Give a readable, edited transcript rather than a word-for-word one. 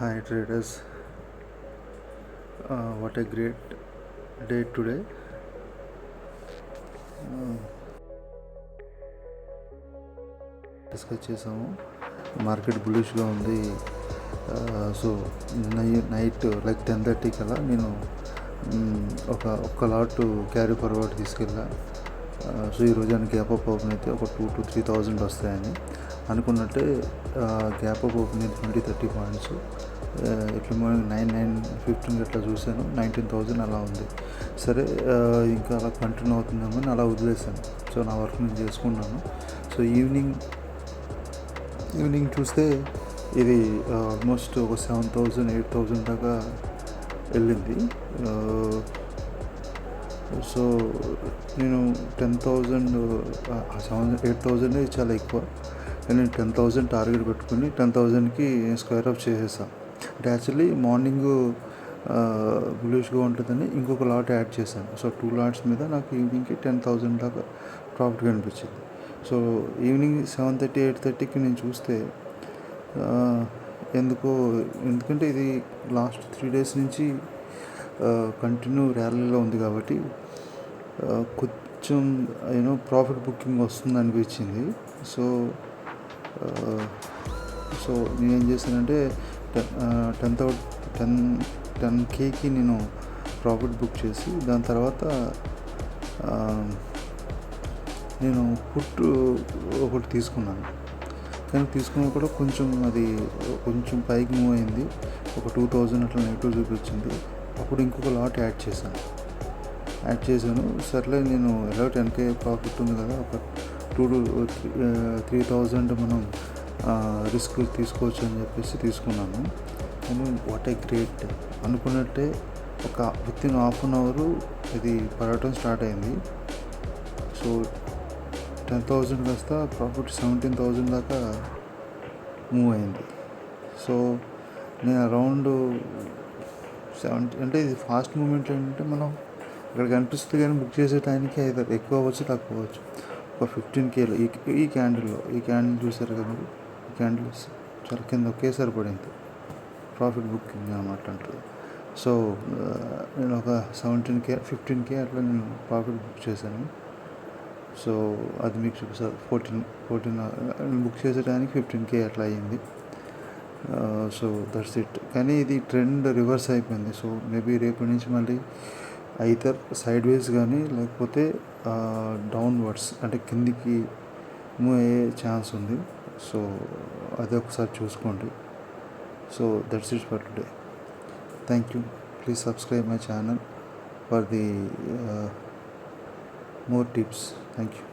Hi traders, what a great day today. Discuss చేసాము. Market బులిష్గా ఉంది. So night like 10:30 కల్లా నేను ఒక్క లాట్ క్యారీ ఫార్వర్డ్ తీసుకెళ్ళా. సో ఈరోజు అని గ్యాప్ అప్ ఓపెన్ అయితే ఒక 2,000 to 3,000 వస్తాయని అనుకున్నట్టే గ్యాప్ అప్ ఓపెన్ అయితే 20-30 పాయింట్స్. ఇట్లా మార్నింగ్ 9-9:15 అట్లా చూశాను, 19,000 అలా ఉంది. సరే, ఇంకా అలా కంటిన్యూ అవుతుందేమని అలా వదిలేసాను. సో నా వర్క్ నేను చేసుకున్నాను. సో ఈవినింగ్ చూస్తే ఇది ఆల్మోస్ట్ ఒక 7,000-8,000 దాకా వెళ్ళింది. సో నేను 10,000 8,000 చాలా ఎక్కువ. నేను 10,000 టార్గెట్ పెట్టుకుని 10,000కి స్క్వేర్ అప్ చేసేసాను. అంటే యాక్చువల్లీ మార్నింగ్ బులిష్గా ఉంటుందని ఇంకొక లాట్ యాడ్ చేశాను. సో 2 లాట్స్ మీద నాకు ఈవినింగ్కి 10,000 దాకా ప్రాఫిట్ కనిపించింది. సో ఈవినింగ్ 7:30-8:30కి నేను చూస్తే ఎందుకంటే ఇది లాస్ట్ 3 days నుంచి కంటిన్యూ ర్యాలీలో ఉంది కాబట్టి కొంచెం ప్రాఫిట్ బుకింగ్ వస్తుంది అనిపించింది. సో నేనేం చేశానంటే 10Kకి నేను ప్రాఫిట్ బుక్ చేసి దాని తర్వాత నేను పుట్ ఒకటి తీసుకున్నాను. కానీ తీసుకున్నా కూడా కొంచెం పైకి మూవ్ అయింది. ఒక 2,000 అట్లా నెగిటివ్ చూపించింది. అప్పుడు ఇంకొక లాట్ యాడ్ చేశాను. సర్లే, నేను ఎలా 10K ప్రాఫిట్ ఉంది కదా, ఒక 2,000-3,000 మనం రిస్క్ తీసుకోవచ్చు అని చెప్పేసి తీసుకున్నాను. కానీ వాట్ ఏ గ్రేట్ అనుకున్నట్టే ఒక వితిన్ హాఫ్ అన్ అవర్ ఇది పడటం స్టార్ట్ అయింది. సో 10,000 కాస్త ప్రాఫిట్ 17,000 దాకా మూవ్ అయింది. సో నేను అరౌండ్ 70, అంటే ఇది ఫాస్ట్ మూమెంట్ ఏంటంటే మనం ఇక్కడ కనిపిస్తుంది కానీ బుక్ చేసే టైంకి అయితే ఎక్కువ అవ్వచ్చు, తక్కువ అవ్వచ్చు. ఒక 15Kలో ఈ క్యాండిల్ చూసారు కదా మీరు, ఈ క్యాండిల్ చాలా కింద ఒకేసారి పడింది. ప్రాఫిట్ బుకింగ్ అన్నమాట అంటారు. సో నేను ఒక 17K 15K అట్లా నేను ప్రాఫిట్ బుక్ చేశాను. సో అది మీకు చూపిస్తారు. 14 బుక్ చేసేటానికి 15K అట్లా అయ్యింది. So that's it. కానీ ఇది ట్రెండ్ రివర్స్ అయిపోయింది. సో మేబీ రేపటి నుంచి మళ్ళీ ఐదర్ సైడ్ వేస్ కానీ లేకపోతే డౌన్వర్డ్స్ అంటే కిందికి మూవ్ అయ్యే ఛాన్స్ ఉంది. సో అది ఒకసారి చూసుకోండి. So that's it for today. Thank you. Please subscribe my channel for the more tips. Thank you.